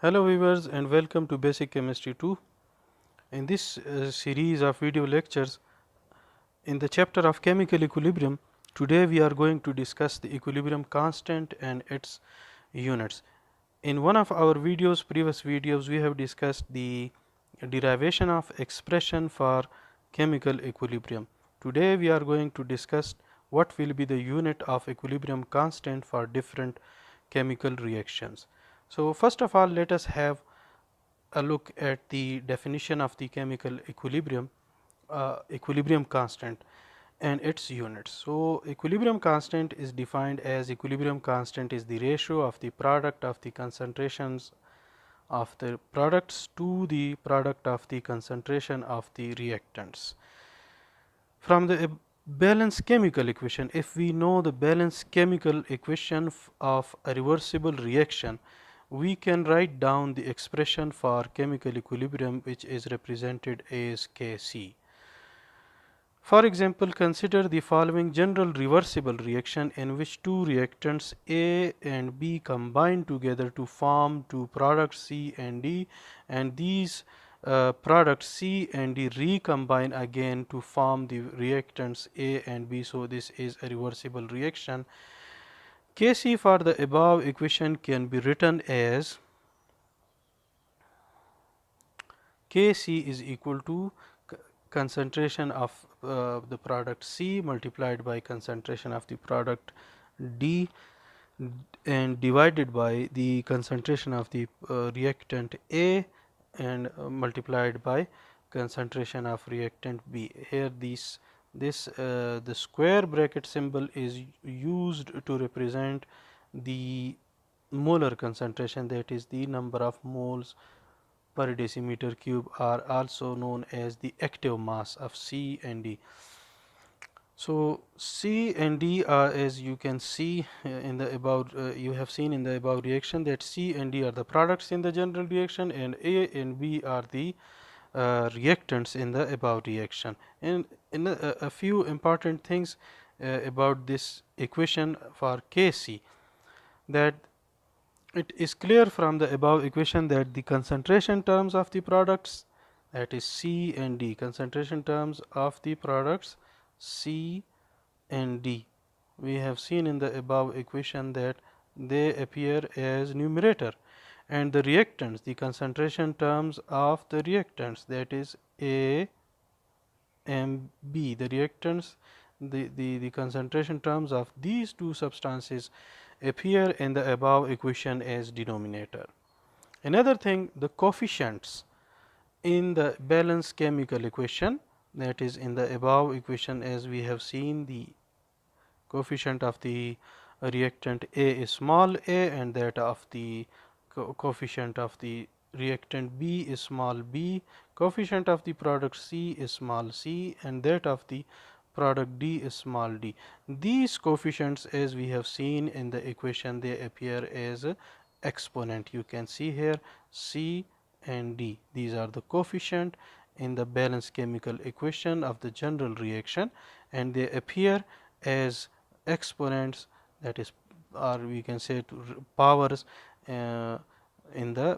Hello viewers and welcome to Basic Chemistry 2. In this series of video lectures in the chapter of chemical equilibrium, today we are going to discuss the equilibrium constant and its units. In one of our previous videos, we have discussed the derivation of expression for chemical equilibrium. Today we are going to discuss what will be the unit of equilibrium constant for different chemical reactions. So first of all, let us have a look at the definition of the chemical equilibrium constant and its units. So equilibrium constant is defined as equilibrium constant is the ratio of the product of the concentrations of the products to the product of the concentration of the reactants. From the balanced chemical equation, if we know the balanced chemical equation of a reversible reaction, we can write down the expression for chemical equilibrium, which is represented as Kc. For example, consider the following general reversible reaction in which two reactants A and B combine together to form two products C and D, and these products C and D recombine again to form the reactants A and B. So this is a reversible reaction. Kc for the above equation can be written as Kc is equal to concentration of the product C multiplied by concentration of the product D and divided by the concentration of the reactant A and multiplied by concentration of reactant B. Here the square bracket symbol is used to represent the molar concentration, that is the number of moles per decimeter cube, are also known as the active mass of C and D. So C and D are, as you can see in the above, you have seen in the above reaction that C and D are the products in the general reaction and A and B are the reactants in the above reaction. And in a few important things about this equation for Kc, that it is clear from the above equation that the concentration terms of the products, that is C and D, concentration terms of the products C and D, we have seen in the above equation that they appear as numerator, and the reactants, the concentration terms of the reactants, that is A and B, the reactants, the concentration terms of these two substances appear in the above equation as denominator. Another thing, the coefficients in the balanced chemical equation, that is in the above equation, as we have seen, the coefficient of the reactant A is small a and that of the coefficient of the reactant B is small b, coefficient of the product C is small c, and that of the product D is small d. These coefficients, as we have seen in the equation, they appear as a exponent. You can see here C and D. These are the coefficient in the balanced chemical equation of the general reaction, and they appear as exponents, that is, or we can say powers in the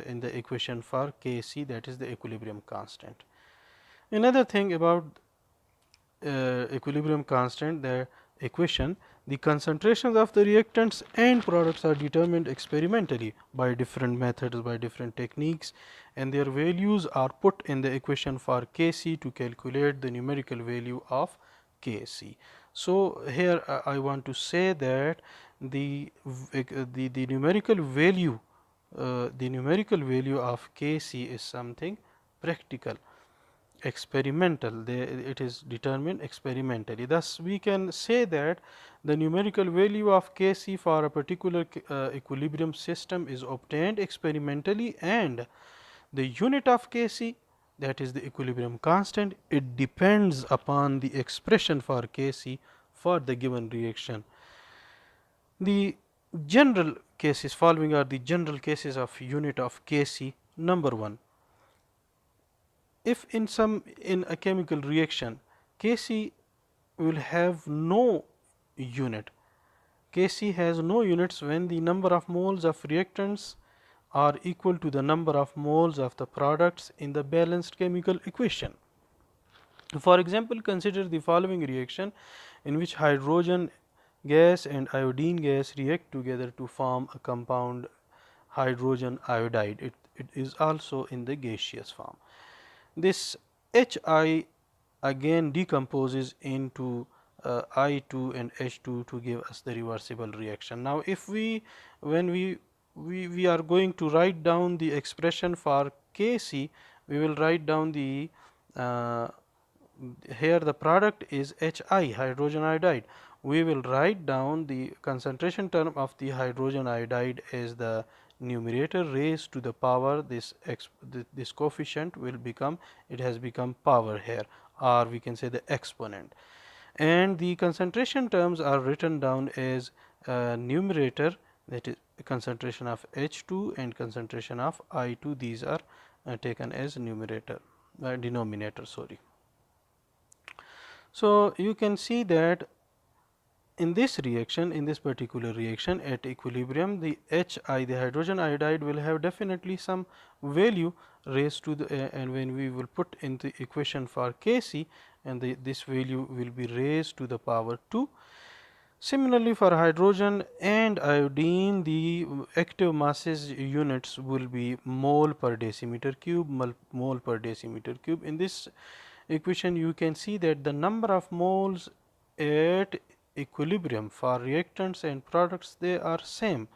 in the equation for Kc, that is the equilibrium constant. Another thing about equilibrium constant, the equation, the concentrations of the reactants and products are determined experimentally by different methods, by different techniques, and their values are put in the equation for Kc to calculate the numerical value of Kc. So here I want to say that the numerical value of Kc is something practical, experimental. It is determined experimentally. Thus we can say that the numerical value of Kc for a particular equilibrium system is obtained experimentally, and the unit of Kc, that is the equilibrium constant, it depends upon the expression for Kc for the given reaction. The general cases following are the general cases of unit of Kc. Number 1, if in a chemical reaction Kc will have no unit, Kc has no units when the number of moles of reactants are equal to the number of moles of the products in the balanced chemical equation. For example, consider the following reaction in which hydrogen gas and iodine gas react together to form a compound hydrogen iodide. It is also in the gaseous form. This Hi again decomposes into I2 and H2 to give us the reversible reaction. Now, if when we are going to write down the expression for Kc, we will write down the uh, here the product is Hi, hydrogen iodide. We will write down the concentration term of the hydrogen iodide as the numerator raised to the power. This coefficient will become, it has become power here, or we can say the exponent, and the concentration terms are written down as numerator, that is concentration of H2 and concentration of I2. These are taken as numerator, denominator, sorry. So, you can see that in this reaction, in this particular reaction at equilibrium, the Hi, the hydrogen iodide, will have definitely some value raised to the and when we will put in the equation for Kc, and this value will be raised to the power 2. Similarly, for hydrogen and iodine, the active masses units will be mole per decimeter cube, mole per decimeter cube. In this equation, you can see that the number of moles at equilibrium for reactants and products, they are same.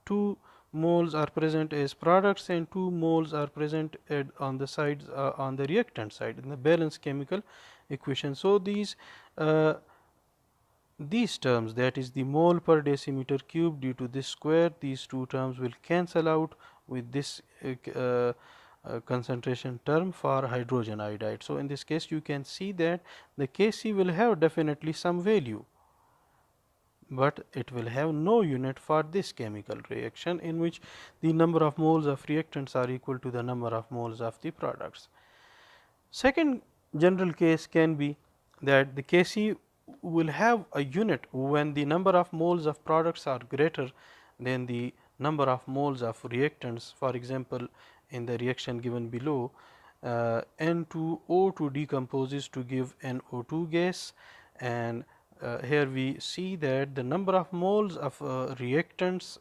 2 moles are present as products and 2 moles are present on the sides, on the reactant side in the balanced chemical equation. So, these terms, that is the mole per decimeter cube, due to this square, these two terms will cancel out with this concentration term for hydrogen iodide. So, in this case you can see that the Kc will have definitely some value, but it will have no unit for this chemical reaction in which the number of moles of reactants are equal to the number of moles of the products. Second general case can be that the Kc will have a unit when the number of moles of products are greater than the number of moles of reactants. For example, in the reaction given below, N2O2 decomposes to give NO2 gas, and here we see that the number of moles of reactants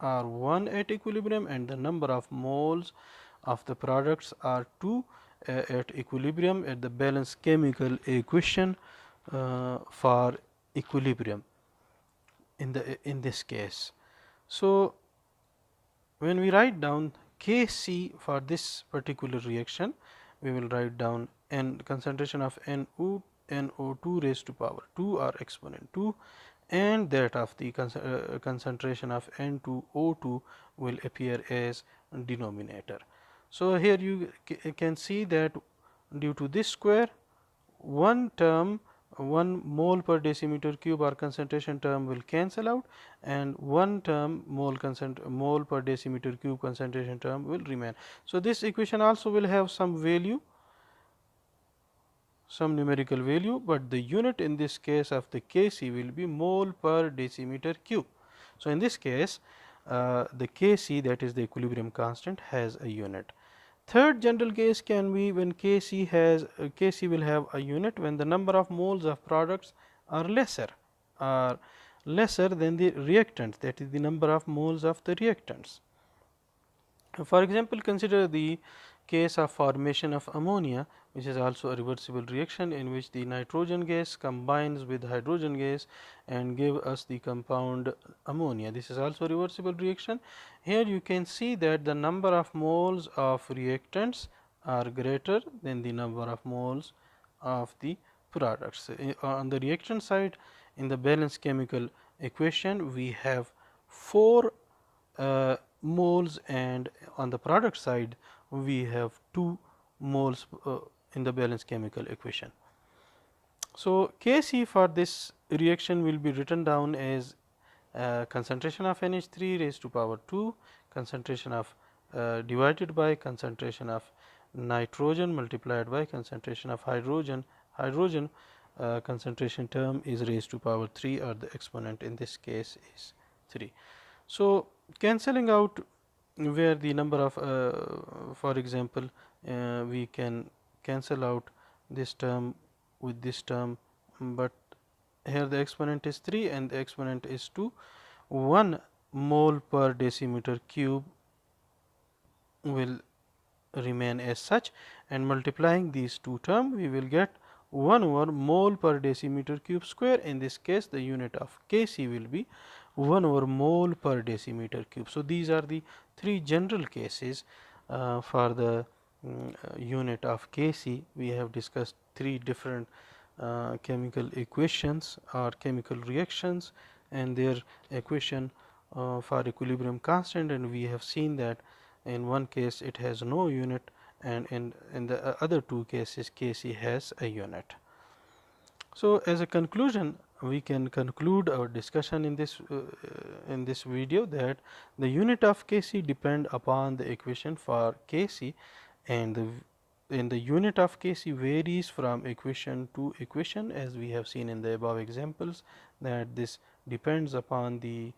are 1 at equilibrium and the number of moles of the products are 2 at equilibrium at the balanced chemical equation for equilibrium in this case. So, when we write down Kc for this particular reaction, we will write down n concentration of NO2 raised to power 2 or exponent 2, and that of the concentration of N2O2 will appear as denominator. So, here you can see that due to this square, one term, 1 mole per decimeter cube or concentration term will cancel out, and one term mole per decimeter cube concentration term will remain. So, this equation also will have some value, some numerical value, but the unit in this case of the Kc will be mole per decimeter cube. So, in this case, the Kc, that is the equilibrium constant, has a unit. Third general case can be when Kc will have a unit when the number of moles of products are lesser than the reactants, that is the number of moles of the reactants. For example, consider the case of formation of ammonia, which is also a reversible reaction in which the nitrogen gas combines with hydrogen gas and give us the compound ammonia. This is also a reversible reaction. Here you can see that the number of moles of reactants are greater than the number of moles of the products. On the reactant side, in the balanced chemical equation, we have 4 moles, and on the product side we have 2 moles in the balanced chemical equation. So, Kc for this reaction will be written down as concentration of NH3 raised to power 2, concentration of divided by concentration of nitrogen multiplied by concentration of hydrogen. Concentration term is raised to power 3, or the exponent in this case is 3. So, cancelling out where the number of for example, we can cancel out this term with this term, but here the exponent is 3 and the exponent is 2. 1 mole per decimeter cube will remain as such, and multiplying these two terms we will get 1 over mole per decimeter cube square. In this case the unit of Kc will be 1 over mole per decimeter cube. So these are the three general cases for the unit of Kc. We have discussed three different chemical equations or chemical reactions and their equation for equilibrium constant, and we have seen that in one case it has no unit, and in the other two cases Kc has a unit. So as a conclusion, we can conclude our discussion in this video that the unit of Kc depend upon the equation for Kc, and the unit of Kc varies from equation to equation, as we have seen in the above examples, that this depends upon the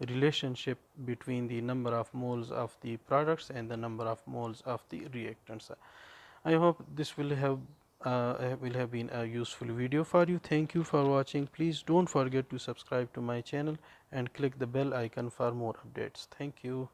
relationship between the number of moles of the products and the number of moles of the reactants. I hope this will have been a useful video for you. Thank you for watching. Please don't forget to subscribe to my channel and click the bell icon for more updates. Thank you.